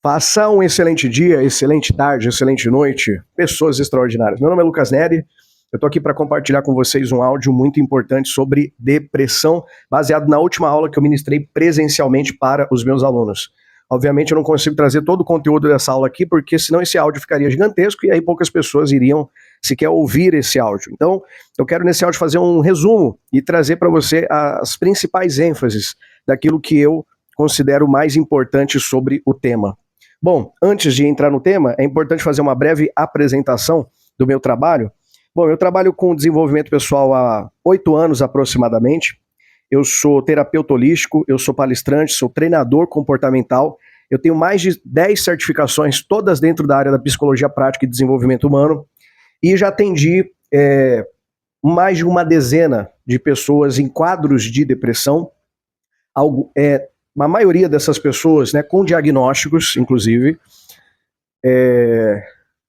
Faça um excelente dia, excelente tarde, excelente noite, pessoas extraordinárias. Meu nome é Lucas Neri, eu estou aqui para compartilhar com vocês um áudio muito importante sobre depressão, baseado na última aula que eu ministrei presencialmente para os meus alunos. Obviamente eu não consigo trazer todo o conteúdo dessa aula aqui, porque senão esse áudio ficaria gigantesco e aí poucas pessoas iriam sequer ouvir esse áudio. Então, eu quero nesse áudio fazer um resumo e trazer para você as principais ênfases daquilo que eu considero mais importante sobre o tema. Bom, antes de entrar no tema, é importante fazer uma breve apresentação do meu trabalho. Bom, eu trabalho com desenvolvimento pessoal há 8 anos aproximadamente. Eu sou terapeuta holístico, eu sou palestrante, sou treinador comportamental. Eu tenho mais de 10 certificações, todas dentro da área da psicologia prática e desenvolvimento humano. E já atendi mais de uma dezena de pessoas em quadros de depressão. A maioria dessas pessoas, né, com diagnósticos, inclusive,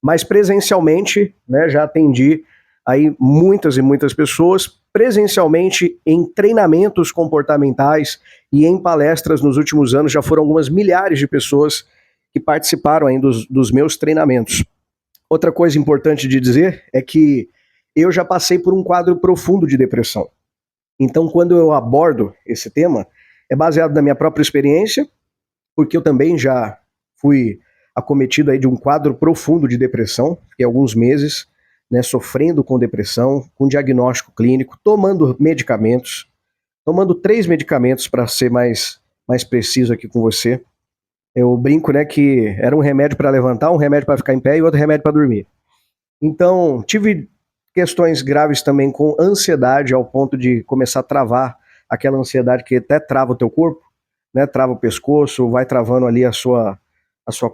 mas presencialmente, né, já atendi aí muitas e muitas pessoas, presencialmente em treinamentos comportamentais e em palestras nos últimos anos, já foram algumas milhares de pessoas que participaram aí dos meus treinamentos. Outra coisa importante de dizer é que eu já passei por um quadro profundo de depressão. Então, quando eu abordo esse tema, é baseado na minha própria experiência, porque eu também já fui acometido aí de um quadro profundo de depressão, fiquei alguns meses, né, sofrendo com depressão, com diagnóstico clínico, tomando medicamentos, tomando 3 medicamentos para ser mais preciso aqui com você. Eu brinco, né, que era um remédio para levantar, um remédio para ficar em pé e outro remédio para dormir. Então, tive questões graves também com ansiedade, ao ponto de começar a travar aquela ansiedade que até trava o teu corpo, né? Trava o pescoço, vai travando ali a sua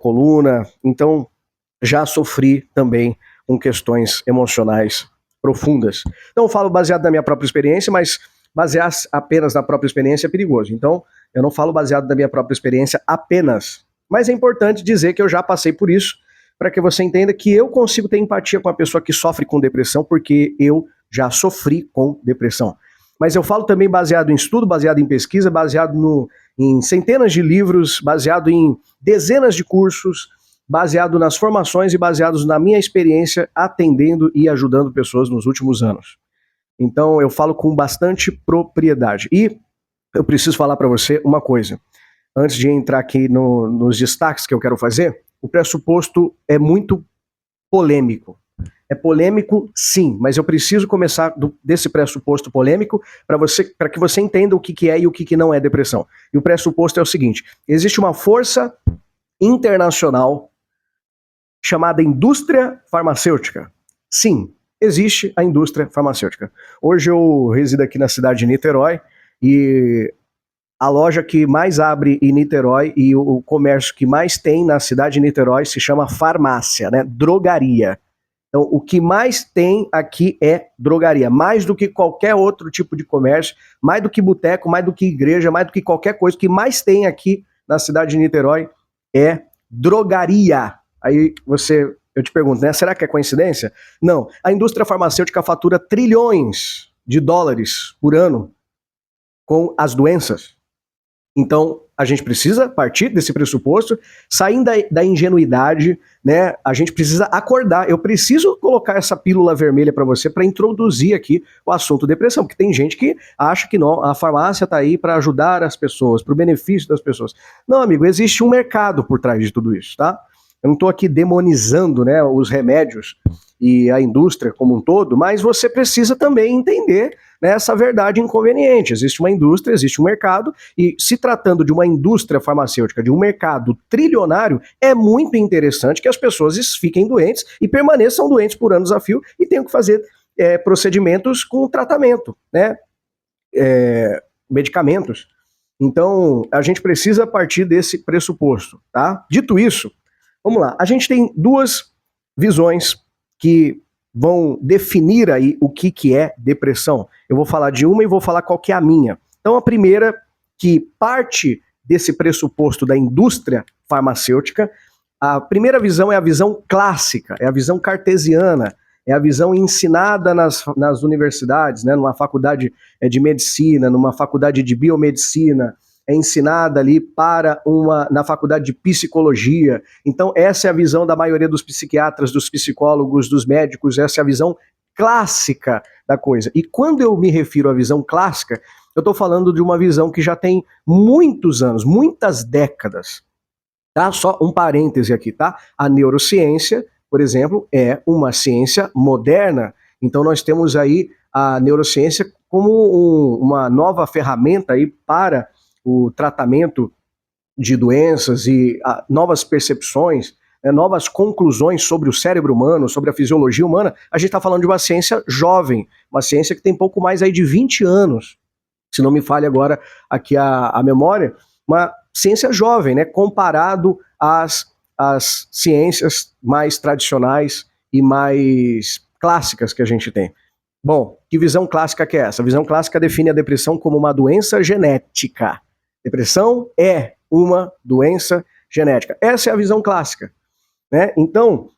coluna. Então, já sofri também com questões emocionais profundas. Então, eu falo baseado na minha própria experiência, mas basear apenas na própria experiência é perigoso. Então, eu não falo baseado na minha própria experiência apenas. Mas é importante dizer que eu já passei por isso, para que você entenda que eu consigo ter empatia com a pessoa que sofre com depressão, porque eu já sofri com depressão. Mas eu falo também baseado em estudo, baseado em pesquisa, baseado em centenas de livros, baseado em dezenas de cursos, baseado nas formações e baseados na minha experiência atendendo e ajudando pessoas nos últimos anos. Então eu falo com bastante propriedade. E eu preciso falar para você uma coisa. Antes de entrar aqui nos destaques que eu quero fazer, o pressuposto é muito polêmico. É polêmico, sim, mas eu preciso começar desse pressuposto polêmico para que você entenda o que é e o que não é depressão. E o pressuposto é o seguinte: existe uma força internacional chamada indústria farmacêutica. Sim, existe a indústria farmacêutica. Hoje eu resido aqui na cidade de Niterói e a loja que mais abre em Niterói e o comércio que mais tem na cidade de Niterói se chama farmácia, né? Drogaria. Então, o que mais tem aqui é drogaria, mais do que qualquer outro tipo de comércio, mais do que boteco, mais do que igreja, mais do que qualquer coisa. O que mais tem aqui na cidade de Niterói é drogaria. Aí eu te pergunto, né? Será que é coincidência? Não. A indústria farmacêutica fatura trilhões de dólares por ano com as doenças. Então, a gente precisa partir desse pressuposto, saindo da ingenuidade, né? A gente precisa acordar. Eu preciso colocar essa pílula vermelha para você para introduzir aqui o assunto depressão, porque tem gente que acha que não, a farmácia está aí para ajudar as pessoas, para o benefício das pessoas. Não, amigo, existe um mercado por trás de tudo isso, tá? Eu não estou aqui demonizando, né, os remédios e a indústria como um todo, mas você precisa também entender, né, essa verdade inconveniente. Existe uma indústria, existe um mercado, e se tratando de uma indústria farmacêutica, de um mercado trilionário, é muito interessante que as pessoas fiquem doentes e permaneçam doentes por anos a fio e tenham que fazer procedimentos com tratamento, né, medicamentos. Então, a gente precisa partir desse pressuposto, tá? Dito isso, vamos lá. A gente tem 2 visões que vão definir aí o que é depressão. Eu vou falar de uma e vou falar qual que é a minha. Então, a primeira, que parte desse pressuposto da indústria farmacêutica, a primeira visão é a visão clássica, é a visão cartesiana, é a visão ensinada nas universidades, né, numa faculdade de medicina, numa faculdade de biomedicina, é ensinada ali na faculdade de psicologia. Então essa é a visão da maioria dos psiquiatras, dos psicólogos, dos médicos, essa é a visão clássica da coisa. E quando eu me refiro à visão clássica, eu estou falando de uma visão que já tem muitos anos, muitas décadas. Tá? Só um parêntese aqui, tá? A neurociência, por exemplo, é uma ciência moderna. Então nós temos aí a neurociência como uma nova ferramenta aí para o tratamento de doenças e novas percepções, novas conclusões sobre o cérebro humano, sobre a fisiologia humana. A gente está falando de uma ciência jovem, uma ciência que tem pouco mais aí de 20 anos, se não me falha agora aqui a memória, uma ciência jovem, né, comparado às ciências mais tradicionais e mais clássicas que a gente tem. Bom, que visão clássica que é essa? A visão clássica define a depressão como uma doença genética. Depressão é uma doença genética. Essa é a visão clássica, né? Então,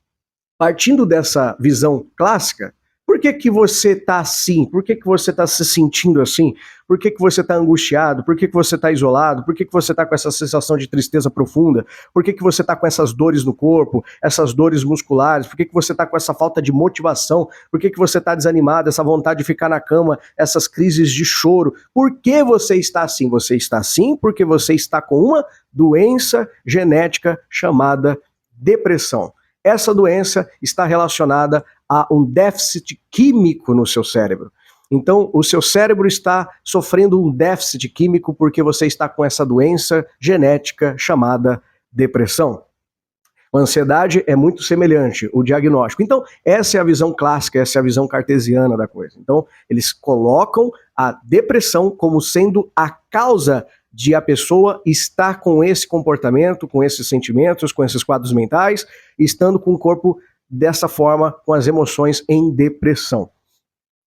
partindo dessa visão clássica, por que você está assim? Por que você está se sentindo assim? Por que você está angustiado? Por que você está isolado? Por que você está com essa sensação de tristeza profunda? Por que você está com essas dores no corpo, essas dores musculares? Por que você está com essa falta de motivação? Por que você está desanimado, essa vontade de ficar na cama, essas crises de choro? Por que você está assim? Você está assim porque você está com uma doença genética chamada depressão. Essa doença está relacionada a um déficit químico no seu cérebro. Então, o seu cérebro está sofrendo um déficit químico porque você está com essa doença genética chamada depressão. A ansiedade é muito semelhante, o diagnóstico. Então, essa é a visão clássica, essa é a visão cartesiana da coisa. Então, eles colocam a depressão como sendo a causa de a pessoa estar com esse comportamento, com esses sentimentos, com esses quadros mentais, estando com o corpo dessa forma, com as emoções em depressão.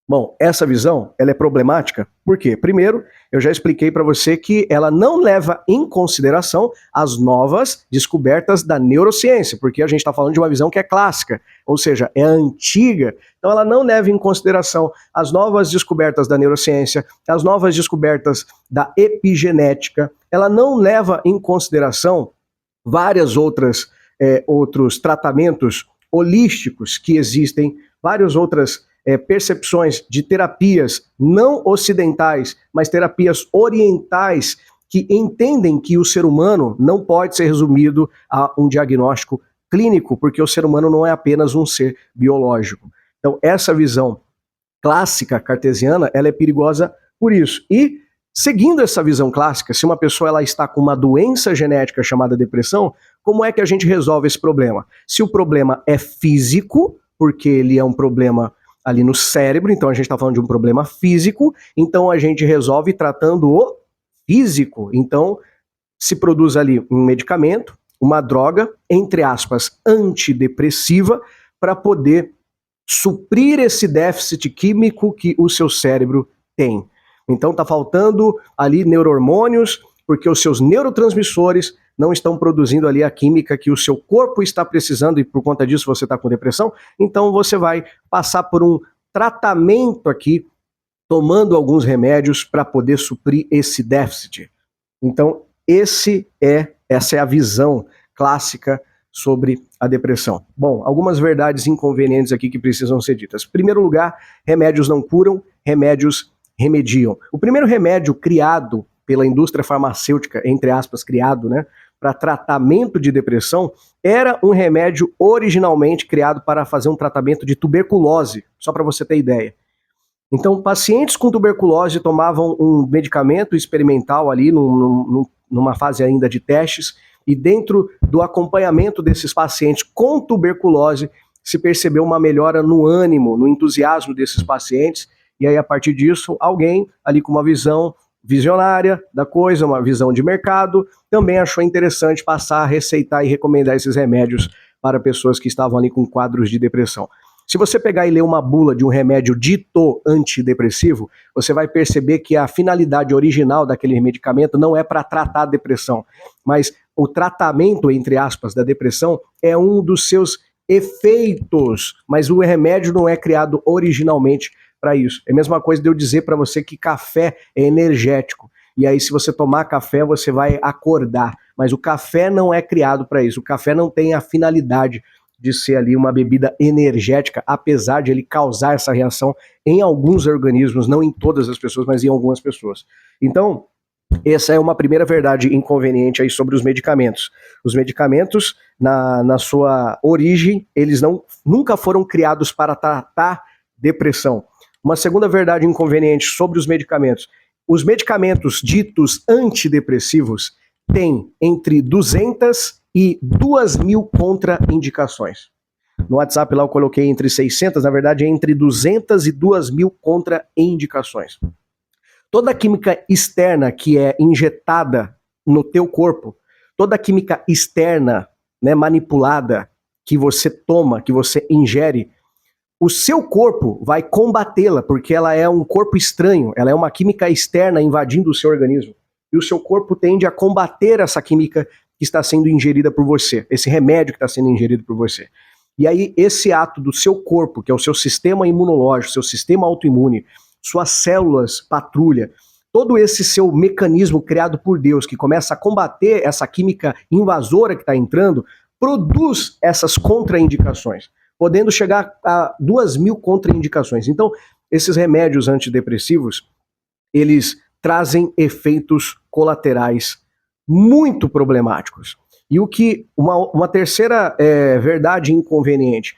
Bom, essa visão, ela é problemática. Por quê? Primeiro, eu já expliquei para você que ela não leva em consideração as novas descobertas da neurociência, porque a gente está falando de uma visão que é clássica, ou seja, é antiga. Então ela não leva em consideração as novas descobertas da neurociência, as novas descobertas da epigenética, ela não leva em consideração várias outros tratamentos holísticos que existem, várias outras percepções de terapias não ocidentais, mas terapias orientais que entendem que o ser humano não pode ser resumido a um diagnóstico clínico, porque o ser humano não é apenas um ser biológico. Então, essa visão clássica cartesiana, ela é perigosa por isso. E, seguindo essa visão clássica, se uma pessoa ela está com uma doença genética chamada depressão, como é que a gente resolve esse problema? Se o problema é físico, porque ele é um problema ali no cérebro, então a gente está falando de um problema físico, então a gente resolve tratando o físico. Então se produz ali um medicamento, uma droga, entre aspas, antidepressiva, para poder suprir esse déficit químico que o seu cérebro tem. Então está faltando ali neurohormônios, porque os seus neurotransmissores não estão produzindo ali a química que o seu corpo está precisando e por conta disso você está com depressão, então você vai passar por um tratamento aqui, tomando alguns remédios para poder suprir esse déficit. Então essa é a visão clássica sobre a depressão. Bom, algumas verdades inconvenientes aqui que precisam ser ditas. Em primeiro lugar, remédios não curam, remédios remediam. O primeiro remédio criado pela indústria farmacêutica, entre aspas, criado, né, para tratamento de depressão, era um remédio originalmente criado para fazer um tratamento de tuberculose, só para você ter ideia. Então, pacientes com tuberculose tomavam um medicamento experimental ali, numa fase ainda de testes, e dentro do acompanhamento desses pacientes com tuberculose, se percebeu uma melhora no ânimo, no entusiasmo desses pacientes, e aí a partir disso, alguém ali com uma visão visionária da coisa, uma visão de mercado, também achou interessante passar a receitar e recomendar esses remédios para pessoas que estavam ali com quadros de depressão. Se você pegar e ler uma bula de um remédio dito antidepressivo, você vai perceber que a finalidade original daquele medicamento não é para tratar a depressão, mas o tratamento, entre aspas, da depressão é um dos seus efeitos, mas o remédio não é criado originalmente para isso. É a mesma coisa de eu dizer para você que café é energético. e aí se você tomar café você vai acordar, mas o café não é criado para isso, o café não tem a finalidade de ser ali uma bebida energética, apesar de ele causar essa reação em alguns organismos, não em todas as pessoas, mas em algumas pessoas. Então, essa é uma primeira verdade inconveniente aí sobre os medicamentos. Os medicamentos, na sua origem, eles nunca foram criados para tratar depressão. Uma segunda verdade inconveniente sobre os medicamentos ditos antidepressivos têm entre 200 e 2.000 contraindicações. No WhatsApp lá eu coloquei entre 600, na verdade é entre 200 e 2.000 contraindicações. Toda a química externa que é injetada no teu corpo, toda a química externa, né, manipulada, que você toma, que você ingere, o seu corpo vai combatê-la, porque ela é um corpo estranho, ela é uma química externa invadindo o seu organismo. E o seu corpo tende a combater essa química que está sendo ingerida por você, esse remédio que está sendo ingerido por você. E aí esse ato do seu corpo, que é o seu sistema imunológico, seu sistema autoimune, suas células patrulha, todo esse seu mecanismo criado por Deus, que começa a combater essa química invasora que está entrando, produz essas contraindicações, podendo chegar a 2.000 contraindicações. Então, esses remédios antidepressivos, eles trazem efeitos colaterais muito problemáticos. E o que uma terceira verdade inconveniente,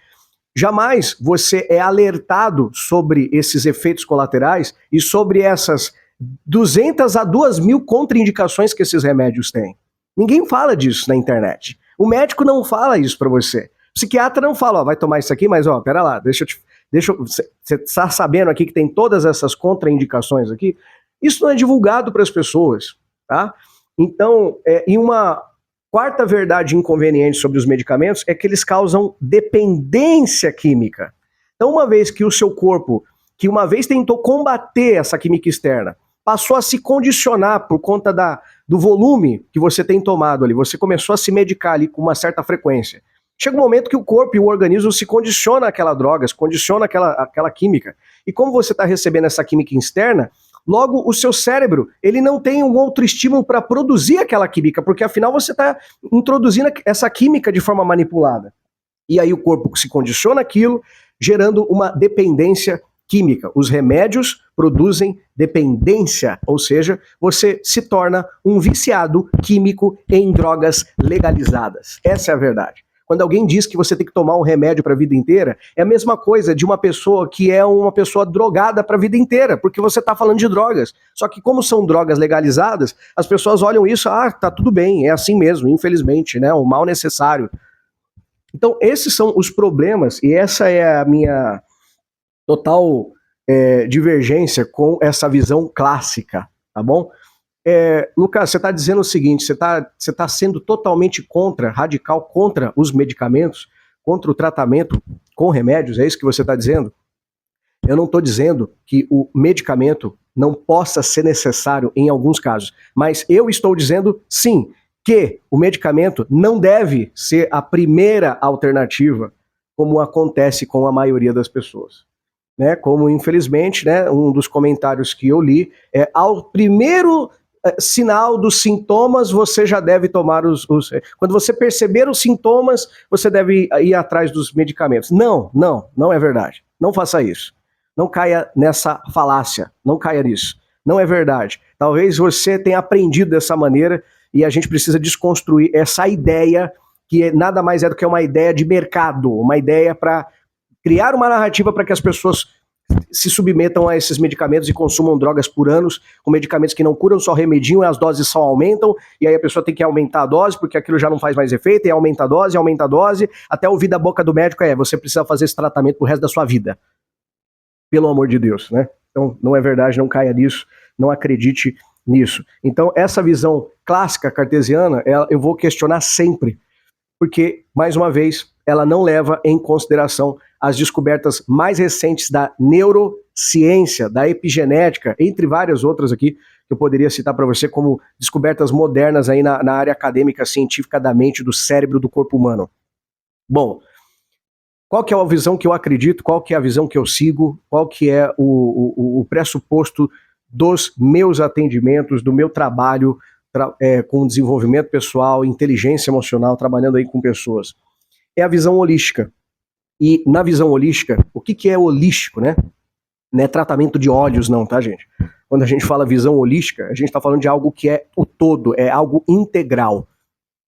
jamais você é alertado sobre esses efeitos colaterais e sobre essas 200 a 2.000 contraindicações que esses remédios têm. Ninguém fala disso na internet. O médico não fala isso para você. O psiquiatra não fala, ó, vai tomar isso aqui, mas ó, pera lá, você está sabendo aqui que tem todas essas contraindicações aqui? Isso não é divulgado para as pessoas, tá? Então, e uma quarta verdade inconveniente sobre os medicamentos é que eles causam dependência química. Então, uma vez que o seu corpo, que uma vez tentou combater essa química externa, passou a se condicionar por conta do volume que você tem tomado ali, você começou a se medicar ali com uma certa frequência. Chega um momento que o corpo e o organismo se condiciona àquela droga, se condiciona àquela química. E como você está recebendo essa química externa, logo o seu cérebro, ele não tem um outro estímulo para produzir aquela química, porque afinal você está introduzindo essa química de forma manipulada. E aí o corpo se condiciona àquilo, gerando uma dependência química. Os remédios produzem dependência, ou seja, você se torna um viciado químico em drogas legalizadas. Essa é a verdade. Quando alguém diz que você tem que tomar um remédio para a vida inteira, é a mesma coisa de uma pessoa que é uma pessoa drogada para a vida inteira, porque você está falando de drogas. Só que como são drogas legalizadas, as pessoas olham isso, tá tudo bem, é assim mesmo, infelizmente, né, o mal necessário. Então esses são os problemas e essa é a minha total divergência com essa visão clássica, tá bom? Lucas, você está dizendo o seguinte, você tá sendo totalmente radical contra os medicamentos, contra o tratamento com remédios, é isso que você está dizendo? Eu não estou dizendo que o medicamento não possa ser necessário em alguns casos, mas eu estou dizendo, sim, que o medicamento não deve ser a primeira alternativa, como acontece com a maioria das pessoas. Né? Como, infelizmente, né, um dos comentários que eu li é ao primeiro sinal dos sintomas, você já deve tomar quando você perceber os sintomas, você deve ir atrás dos medicamentos. Não é verdade. Não faça isso. Não caia nessa falácia. Não caia nisso. Não é verdade. Talvez você tenha aprendido dessa maneira e a gente precisa desconstruir essa ideia que nada mais é do que uma ideia de mercado, uma ideia para criar uma narrativa para que as pessoas se submetam a esses medicamentos e consumam drogas por anos, com medicamentos que não curam, só remediam e as doses só aumentam, e aí a pessoa tem que aumentar a dose, porque aquilo já não faz mais efeito, e aumenta a dose, até ouvir da boca do médico você precisa fazer esse tratamento pro resto da sua vida. Pelo amor de Deus, né? Então, não é verdade, não caia nisso, não acredite nisso. Então, essa visão clássica cartesiana, eu vou questionar sempre, porque, mais uma vez, ela não leva em consideração as descobertas mais recentes da neurociência, da epigenética, entre várias outras aqui, que eu poderia citar para você como descobertas modernas aí na área acadêmica científica da mente, do cérebro, do corpo humano. Bom, qual que é a visão que eu acredito, qual que é a visão que eu sigo, qual que é o pressuposto dos meus atendimentos, do meu trabalho com desenvolvimento pessoal, inteligência emocional, trabalhando aí com pessoas. É a visão holística. E na visão holística, o que é holístico, né? Não é tratamento de olhos não, tá, gente? Quando a gente fala visão holística, a gente está falando de algo que é o todo, é algo integral.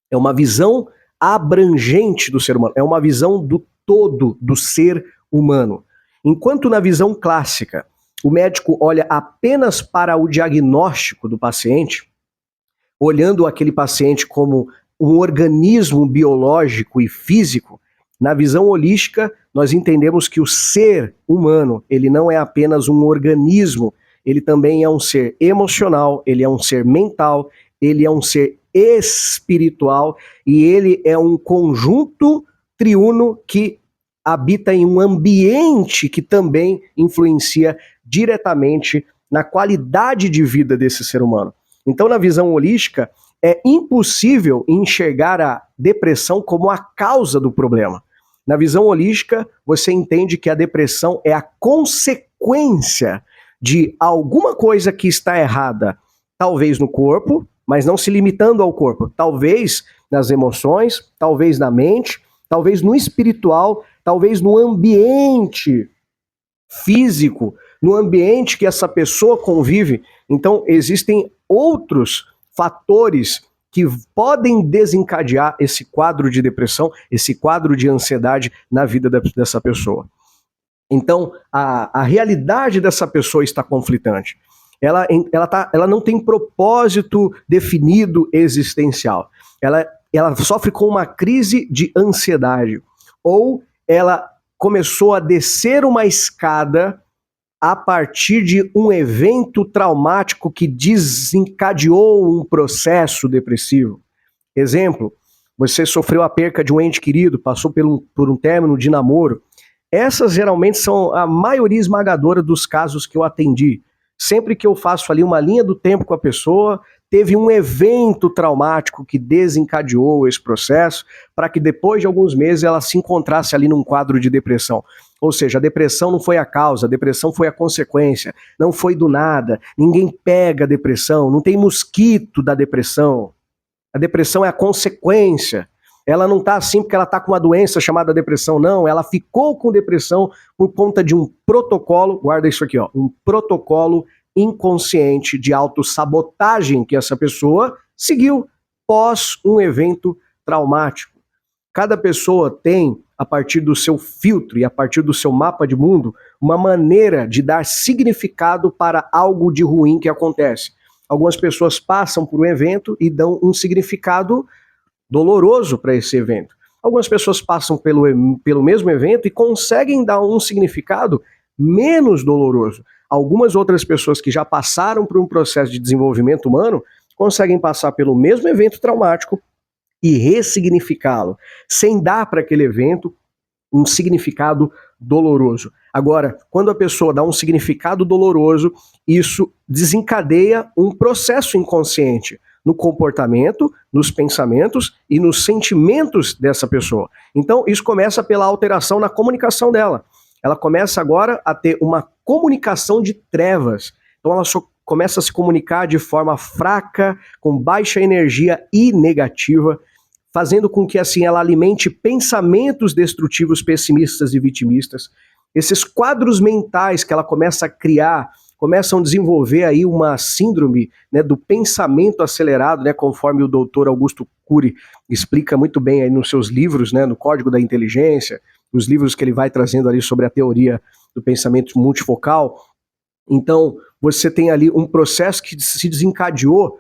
É uma visão abrangente do ser humano, é uma visão do todo do ser humano. Enquanto na visão clássica, o médico olha apenas para o diagnóstico do paciente, olhando aquele paciente como um organismo biológico e físico, na visão holística, nós entendemos que o ser humano, ele não é apenas um organismo, ele também é um ser emocional, ele é um ser mental, ele é um ser espiritual e ele é um conjunto triuno que habita em um ambiente que também influencia diretamente na qualidade de vida desse ser humano. Então, na visão holística, é impossível enxergar a depressão como a causa do problema. Na visão holística, você entende que a depressão é a consequência de alguma coisa que está errada, talvez no corpo, mas não se limitando ao corpo, talvez nas emoções, talvez na mente, talvez no espiritual, talvez no ambiente físico, no ambiente que essa pessoa convive. Então, existem outros fatores que podem desencadear esse quadro de depressão, esse quadro de ansiedade na vida dessa pessoa. Então, a realidade dessa pessoa está conflitante. Ela não tem propósito definido existencial. Ela sofre com uma crise de ansiedade. Ou ela começou a descer uma escada a partir de um evento traumático que desencadeou um processo depressivo. Exemplo, você sofreu a perca de um ente querido, passou por um término de namoro. Essas geralmente são a maioria esmagadora dos casos que eu atendi. Sempre que eu faço ali uma linha do tempo com a pessoa, teve um evento traumático que desencadeou esse processo para que depois de alguns meses ela se encontrasse ali num quadro de depressão. Ou seja, a depressão não foi a causa, a depressão foi a consequência, não foi do nada, ninguém pega a depressão, não tem mosquito da depressão. A depressão é a consequência. Ela não está assim porque ela está com uma doença chamada depressão, não. Ela ficou com depressão por conta de um protocolo, guarda isso aqui, ó, um protocolo inconsciente de autossabotagem que essa pessoa seguiu pós um evento traumático. Cada pessoa tem, a partir do seu filtro e a partir do seu mapa de mundo, uma maneira de dar significado para algo de ruim que acontece. Algumas pessoas passam por um evento e dão um significado doloroso para esse evento. Algumas pessoas passam pelo mesmo evento e conseguem dar um significado menos doloroso. Algumas outras pessoas que já passaram por um processo de desenvolvimento humano conseguem passar pelo mesmo evento traumático e ressignificá-lo, sem dar para aquele evento um significado doloroso. Agora, quando a pessoa dá um significado doloroso, isso desencadeia um processo inconsciente no comportamento, nos pensamentos e nos sentimentos dessa pessoa. Então, isso começa pela alteração na comunicação dela. Ela começa agora a ter uma comunicação de trevas. Então, ela só começa a se comunicar de forma fraca, com baixa energia e negativa, fazendo com que assim ela alimente pensamentos destrutivos, pessimistas e vitimistas. Esses quadros mentais que ela começa a criar começam a desenvolver aí uma síndrome, né, do pensamento acelerado, né, conforme o doutor Augusto Cury explica muito bem aí nos seus livros, né, no Código da Inteligência, os livros que ele vai trazendo ali sobre a teoria do pensamento multifocal. Então, você tem ali um processo que se desencadeou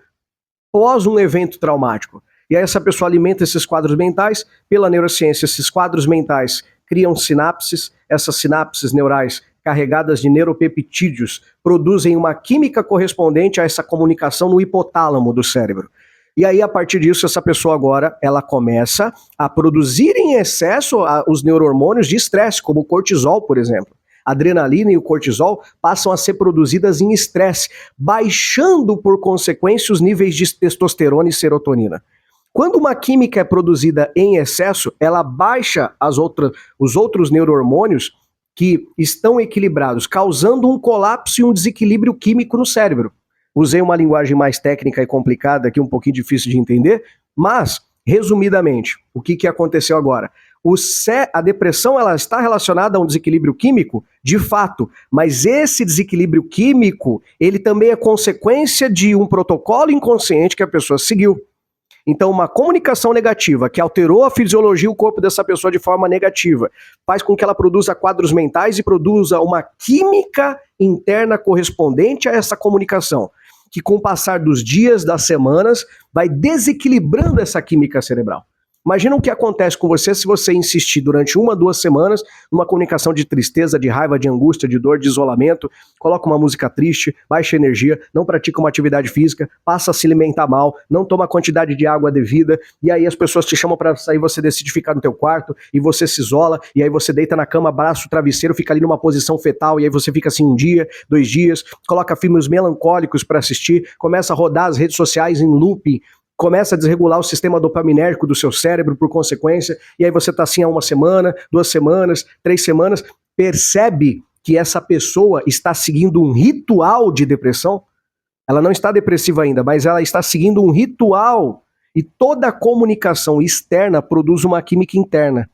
pós um evento traumático. E aí essa pessoa alimenta esses quadros mentais pela neurociência. Esses quadros mentais criam sinapses, essas sinapses neurais carregadas de neuropeptídeos produzem uma química correspondente a essa comunicação no hipotálamo do cérebro. E aí, a partir disso, essa pessoa agora, ela começa a produzir em excesso os neurohormônios de estresse, como o cortisol, por exemplo. A adrenalina e o cortisol passam a ser produzidas em estresse, baixando, por consequência, os níveis de testosterona e serotonina. Quando uma química é produzida em excesso, ela baixa os outros neurohormônios que estão equilibrados, causando um colapso e um desequilíbrio químico no cérebro. Usei uma linguagem mais técnica e complicada aqui, um pouquinho difícil de entender, mas, resumidamente, o que aconteceu agora? A depressão ela está relacionada a um desequilíbrio químico, de fato, mas esse desequilíbrio químico, ele também é consequência de um protocolo inconsciente que a pessoa seguiu. Então, uma comunicação negativa que alterou a fisiologia e o corpo dessa pessoa de forma negativa, faz com que ela produza quadros mentais e produza uma química interna correspondente a essa comunicação, que com o passar dos dias, das semanas, vai desequilibrando essa química cerebral. Imagina o que acontece com você se você insistir durante 1, 2 semanas numa comunicação de tristeza, de raiva, de angústia, de dor, de isolamento, coloca uma música triste, baixa energia, não pratica uma atividade física, passa a se alimentar mal, não toma a quantidade de água devida, e aí as pessoas te chamam para sair, você decide ficar no teu quarto, e você se isola, e aí você deita na cama, abraça o travesseiro, fica ali numa posição fetal, e aí você fica assim 1 dia, 2 dias, coloca filmes melancólicos para assistir, começa a rodar as redes sociais em looping, começa a desregular o sistema dopaminérgico do seu cérebro por consequência, e aí você está assim há 1 semana, 2 semanas, 3 semanas, percebe que essa pessoa está seguindo um ritual de depressão? Ela não está depressiva ainda, mas ela está seguindo um ritual, e toda comunicação externa produz uma química interna.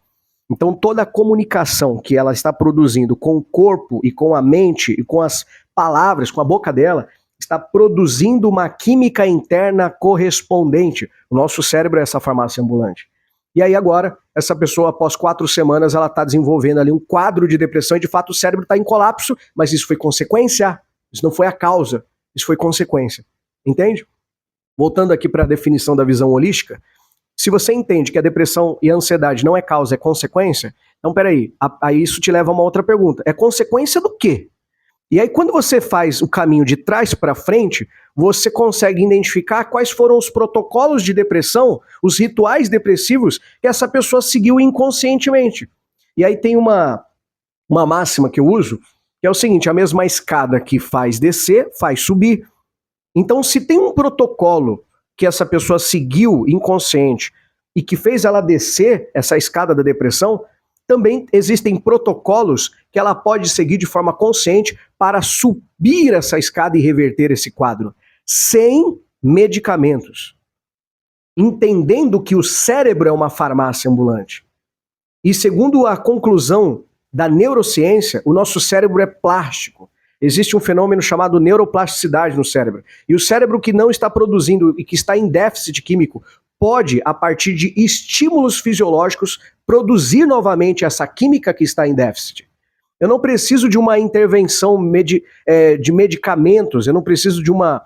Então toda comunicação que ela está produzindo com o corpo e com a mente e com as palavras, com a boca dela, está produzindo uma química interna correspondente. O nosso cérebro é essa farmácia ambulante. E aí agora, essa pessoa, após 4 semanas, ela está desenvolvendo ali um quadro de depressão e de fato o cérebro está em colapso, mas isso foi consequência, isso não foi a causa, isso foi consequência. Entende? Voltando aqui para a definição da visão holística, se você entende que a depressão e a ansiedade não é causa, é consequência, então peraí, aí isso te leva a uma outra pergunta. É consequência do quê? E aí, quando você faz o caminho de trás para frente, você consegue identificar quais foram os protocolos de depressão, os rituais depressivos que essa pessoa seguiu inconscientemente. E aí tem uma máxima que eu uso, que é o seguinte: a mesma escada que faz descer, faz subir. Então, se tem um protocolo que essa pessoa seguiu inconsciente e que fez ela descer essa escada da depressão, também existem protocolos que ela pode seguir de forma consciente para subir essa escada e reverter esse quadro, sem medicamentos. Entendendo que o cérebro é uma farmácia ambulante. E segundo a conclusão da neurociência, o nosso cérebro é plástico. Existe um fenômeno chamado neuroplasticidade no cérebro. E o cérebro que não está produzindo e que está em déficit químico pode, a partir de estímulos fisiológicos, produzir novamente essa química que está em déficit. Eu não preciso de uma intervenção de medicamentos, eu não preciso de uma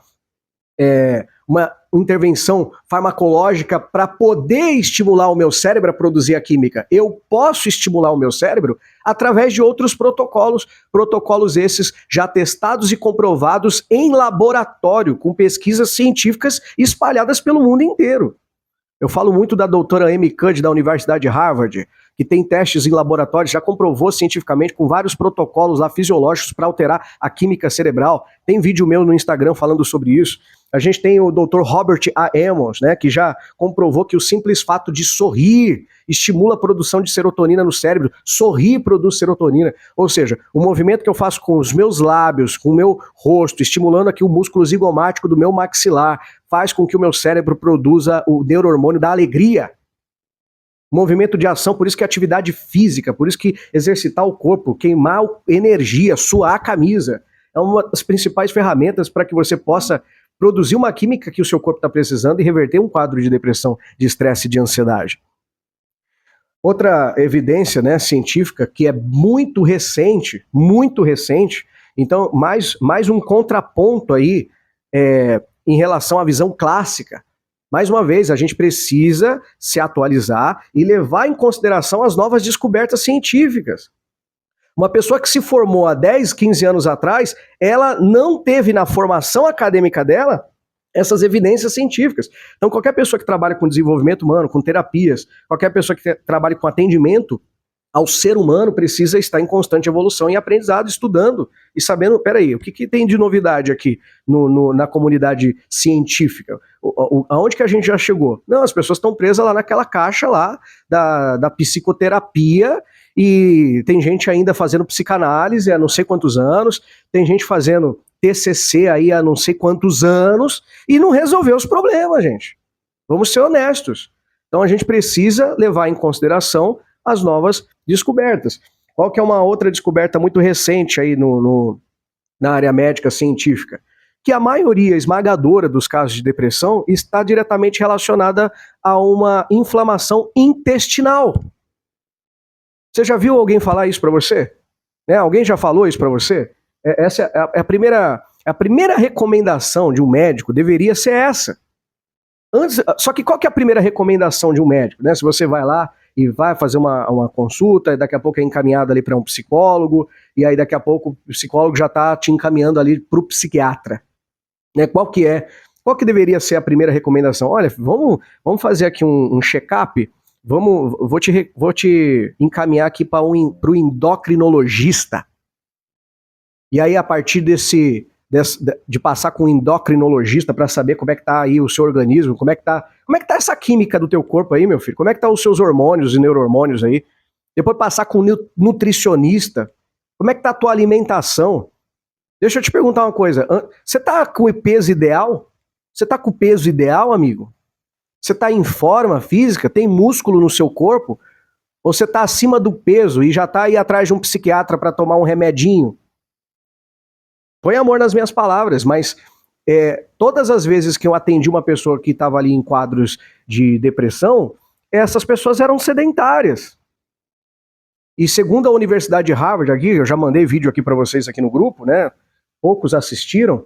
intervenção farmacológica para poder estimular o meu cérebro a produzir a química. Eu posso estimular o meu cérebro através de outros protocolos esses já testados e comprovados em laboratório, com pesquisas científicas espalhadas pelo mundo inteiro. Eu falo muito da doutora Amy Cuddy, da Universidade de Harvard, que tem testes em laboratório, já comprovou cientificamente com vários protocolos lá fisiológicos para alterar a química cerebral. Tem vídeo meu no Instagram falando sobre isso. A gente tem o Dr. Robert A. Emmons, né, que já comprovou que o simples fato de sorrir estimula a produção de serotonina no cérebro. Sorrir produz serotonina. Ou seja, o movimento que eu faço com os meus lábios, com o meu rosto, estimulando aqui o músculo zigomático do meu maxilar, faz com que o meu cérebro produza o neurohormônio da alegria. Movimento de ação, por isso que atividade física, por isso que exercitar o corpo, queimar energia, suar a camisa, é uma das principais ferramentas para que você possa produzir uma química que o seu corpo está precisando e reverter um quadro de depressão, de estresse e de ansiedade. Outra evidência, né, científica que é muito recente, então mais um contraponto aí em relação à visão clássica. Mais uma vez, a gente precisa se atualizar e levar em consideração as novas descobertas científicas. Uma pessoa que se formou há 10, 15 anos atrás, ela não teve na formação acadêmica dela essas evidências científicas. Então, qualquer pessoa que trabalha com desenvolvimento humano, com terapias, qualquer pessoa que trabalha com atendimento, ao ser humano precisa estar em constante evolução e aprendizado, estudando e sabendo, peraí, o que tem de novidade aqui na comunidade científica? Aonde que a gente já chegou? Não, as pessoas estão presas lá naquela caixa lá da psicoterapia, e tem gente ainda fazendo psicanálise há não sei quantos anos, tem gente fazendo TCC aí há não sei quantos anos, e não resolveu os problemas, gente. Vamos ser honestos. Então a gente precisa levar em consideração as novas descobertas. Qual que é uma outra descoberta muito recente aí na área médica científica? Que a maioria esmagadora dos casos de depressão está diretamente relacionada a uma inflamação intestinal. Você já viu alguém falar isso para você? Né? Alguém já falou isso para você? Essa é a primeira recomendação de um médico, deveria ser essa. Só que qual que é a primeira recomendação de um médico? Né? Se você vai lá e vai fazer uma consulta, e daqui a pouco é encaminhado ali para um psicólogo, e aí daqui a pouco o psicólogo já está te encaminhando ali para o psiquiatra. Né? Qual que deveria ser a primeira recomendação? Olha, vamos fazer aqui um check-up, vou te encaminhar aqui para o endocrinologista. E aí, a partir de passar com um endocrinologista para saber como é que tá aí o seu organismo, como é que tá essa química do teu corpo aí, meu filho, como é que tá os seus hormônios e neurohormônios aí, depois passar com um nutricionista, como é que tá a tua alimentação. Deixa eu te perguntar uma coisa, você tá com o peso ideal? Você tá com o peso ideal, amigo? Você tá em forma física? Tem músculo no seu corpo? Ou você tá acima do peso e já tá aí atrás de um psiquiatra para tomar um remedinho? Põe amor nas minhas palavras, mas todas as vezes que eu atendi uma pessoa que estava ali em quadros de depressão, essas pessoas eram sedentárias. E segundo a Universidade de Harvard, aqui, eu já mandei vídeo aqui para vocês aqui no grupo, né? Poucos assistiram.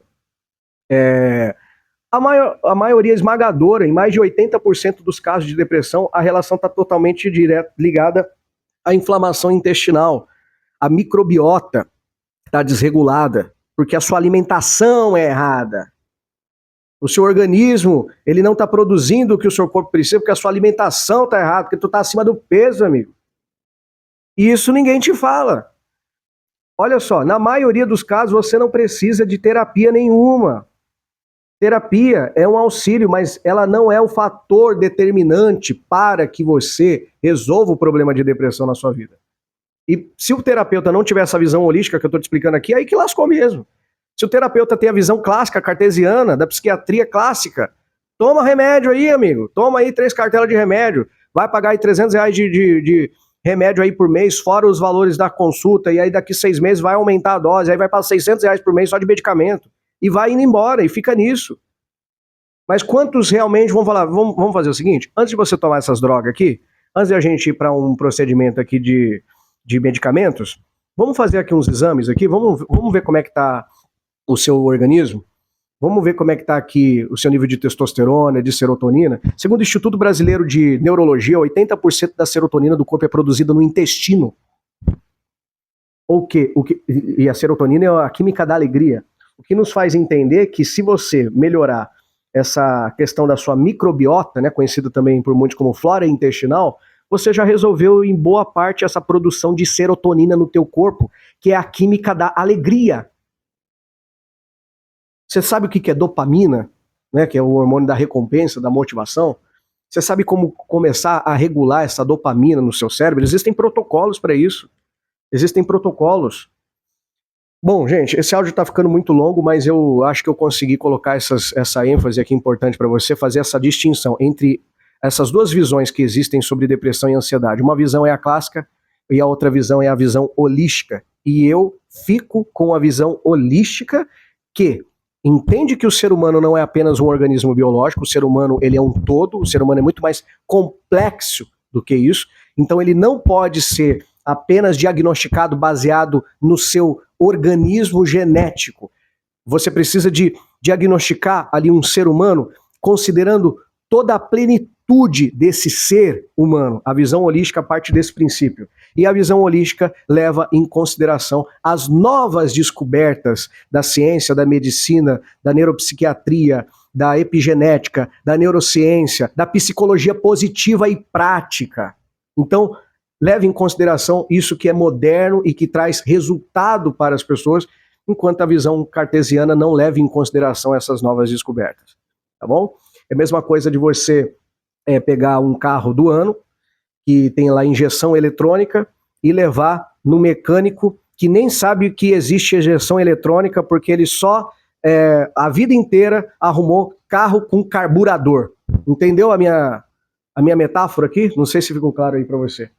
A maioria esmagadora, em mais de 80% dos casos de depressão, a relação está totalmente ligada à inflamação intestinal. A microbiota está desregulada, porque a sua alimentação é errada. O seu organismo, ele não está produzindo o que o seu corpo precisa, porque a sua alimentação está errada, porque tu está acima do peso, amigo. E isso ninguém te fala. Olha só, na maioria dos casos você não precisa de terapia nenhuma. Terapia é um auxílio, mas ela não é o fator determinante para que você resolva o problema de depressão na sua vida. E se o terapeuta não tiver essa visão holística que eu estou te explicando aqui, aí que lascou mesmo. Se o terapeuta tem a visão clássica, cartesiana, da psiquiatria clássica, toma remédio aí, amigo. Toma aí 3 cartelas de remédio. Vai pagar aí R$300 de remédio aí por mês, fora os valores da consulta, e aí daqui 6 meses vai aumentar a dose, aí vai para R$600 por mês só de medicamento. E vai indo embora, e fica nisso. Mas quantos realmente vão falar, vamos fazer o seguinte, antes de você tomar essas drogas aqui, antes de a gente ir para um procedimento aqui de medicamentos, vamos fazer aqui uns exames aqui, vamos ver como é que está o seu organismo, vamos ver como é que está aqui o seu nível de testosterona, de serotonina. Segundo o Instituto Brasileiro de Neurologia, 80% da serotonina do corpo é produzida no intestino. E a serotonina é a química da alegria. O que nos faz entender que se você melhorar essa questão da sua microbiota, né, conhecida também por muitos como flora intestinal, você já resolveu em boa parte essa produção de serotonina no teu corpo, que é a química da alegria. Você sabe o que é dopamina, né, que é o hormônio da recompensa, da motivação? Você sabe como começar a regular essa dopamina no seu cérebro? Existem protocolos para isso. Existem protocolos. Bom, gente, esse áudio está ficando muito longo, mas eu acho que eu consegui colocar essa ênfase aqui importante para você, fazer essa distinção entre essas duas visões que existem sobre depressão e ansiedade. Uma visão é a clássica e a outra visão é a visão holística. E eu fico com a visão holística, que entende que o ser humano não é apenas um organismo biológico, o ser humano ele é um todo, o ser humano é muito mais complexo do que isso, então ele não pode ser apenas diagnosticado baseado no seu organismo genético. Você precisa de diagnosticar ali um ser humano considerando toda a plenitude desse ser humano. A visão holística parte desse princípio. E a visão holística leva em consideração as novas descobertas da ciência, da medicina, da neuropsiquiatria, da epigenética, da neurociência, da psicologia positiva e prática. Então, leve em consideração isso que é moderno e que traz resultado para as pessoas, enquanto a visão cartesiana não leva em consideração essas novas descobertas, tá bom? É a mesma coisa de você pegar um carro do ano, que tem lá injeção eletrônica, e levar no mecânico que nem sabe que existe injeção eletrônica, porque ele só, a vida inteira, arrumou carro com carburador. Entendeu a minha metáfora aqui? Não sei se ficou claro aí para você.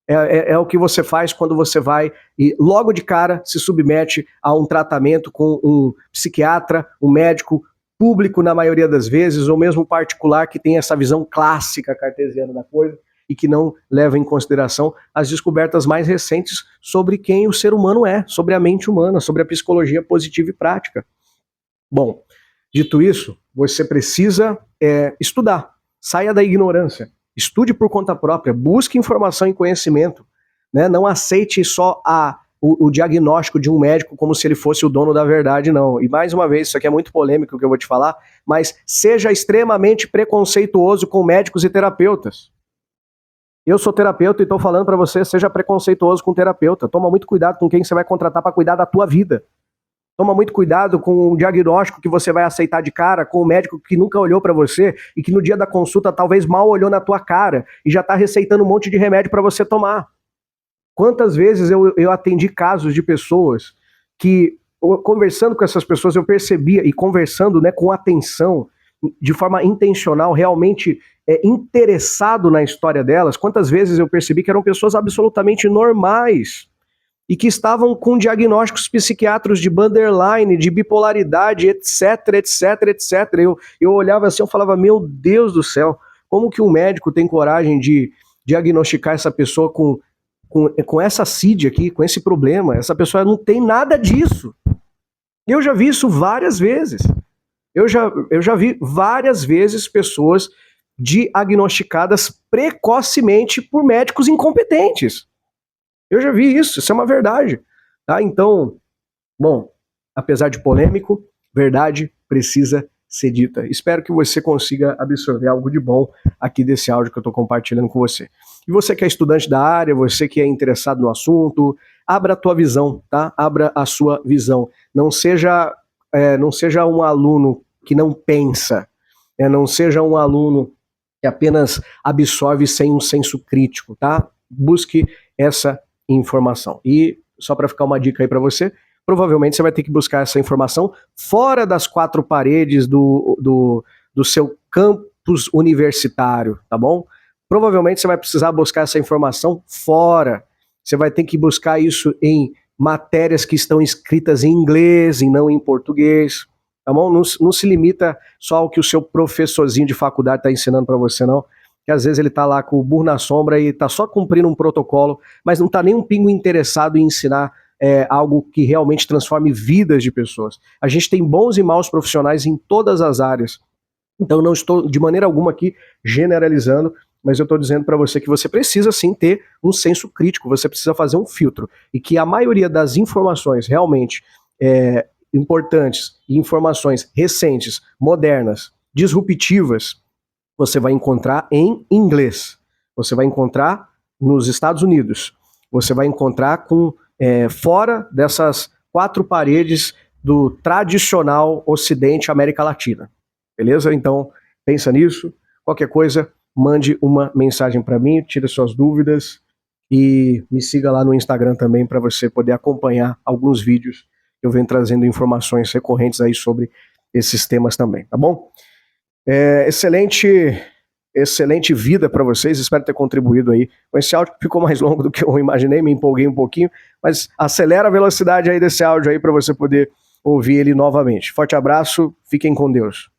É o que você faz quando você vai e logo de cara se submete a um tratamento com um psiquiatra, um médico público na maioria das vezes, ou mesmo particular, que tem essa visão clássica cartesiana da coisa e que não leva em consideração as descobertas mais recentes sobre quem o ser humano é, sobre a mente humana, sobre a psicologia positiva e prática. Bom, dito isso, você precisa estudar, saia da ignorância. Estude por conta própria, busque informação e conhecimento, né? Não aceite só o diagnóstico de um médico como se ele fosse o dono da verdade, não. E mais uma vez, isso aqui é muito polêmico o que eu vou te falar, mas seja extremamente preconceituoso com médicos e terapeutas. Eu sou terapeuta e estou falando para você, seja preconceituoso com terapeuta. Toma muito cuidado com quem você vai contratar para cuidar da tua vida. Toma muito cuidado com o diagnóstico que você vai aceitar de cara, com o médico que nunca olhou para você e que no dia da consulta talvez mal olhou na tua cara e já está receitando um monte de remédio para você tomar. Quantas vezes eu atendi casos de pessoas que, conversando com essas pessoas, eu percebia, e conversando, né, com atenção, de forma intencional, realmente interessado na história delas, quantas vezes eu percebi que eram pessoas absolutamente normais, e que estavam com diagnósticos psiquiátricos de borderline, de bipolaridade, etc, etc, etc. Eu olhava assim, eu falava, meu Deus do céu, como que um médico tem coragem de diagnosticar essa pessoa com essa sídia aqui, com esse problema? Essa pessoa não tem nada disso. Eu já vi isso várias vezes. Eu já vi várias vezes pessoas diagnosticadas precocemente por médicos incompetentes. Eu já vi isso é uma verdade. Tá? Então, bom, apesar de polêmico, verdade precisa ser dita. Espero que você consiga absorver algo de bom aqui desse áudio que eu estou compartilhando com você. E você que é estudante da área, você que é interessado no assunto, abra a tua visão, tá? Abra a sua visão. Não seja um aluno que não pensa, não seja um aluno que apenas absorve sem um senso crítico, tá? Busque essa informação. E só para ficar uma dica aí para você, provavelmente você vai ter que buscar essa informação fora das quatro paredes do seu campus universitário, tá bom? Provavelmente você vai precisar buscar essa informação fora. Você vai ter que buscar isso em matérias que estão escritas em inglês e não em português, tá bom? Não se limita só ao que o seu professorzinho de faculdade está ensinando para você, não. Que às vezes ele está lá com o burro na sombra e está só cumprindo um protocolo, mas não está nem um pingo interessado em ensinar algo que realmente transforme vidas de pessoas. A gente tem bons e maus profissionais em todas as áreas. Então não estou de maneira alguma aqui generalizando, mas eu estou dizendo para você que você precisa sim ter um senso crítico, você precisa fazer um filtro, e que a maioria das informações realmente importantes, informações recentes, modernas, disruptivas, você vai encontrar em inglês, você vai encontrar nos Estados Unidos, você vai encontrar fora dessas quatro paredes do tradicional Ocidente América Latina, beleza? Então, pensa nisso, qualquer coisa, mande uma mensagem para mim, tire suas dúvidas e me siga lá no Instagram também para você poder acompanhar alguns vídeos que eu venho trazendo informações recorrentes aí sobre esses temas também, tá bom? Excelente vida para vocês, espero ter contribuído aí com esse áudio. Ficou mais longo do que eu imaginei, me empolguei um pouquinho, mas acelera a velocidade aí desse áudio aí para você poder ouvir ele novamente. Forte abraço, fiquem com Deus.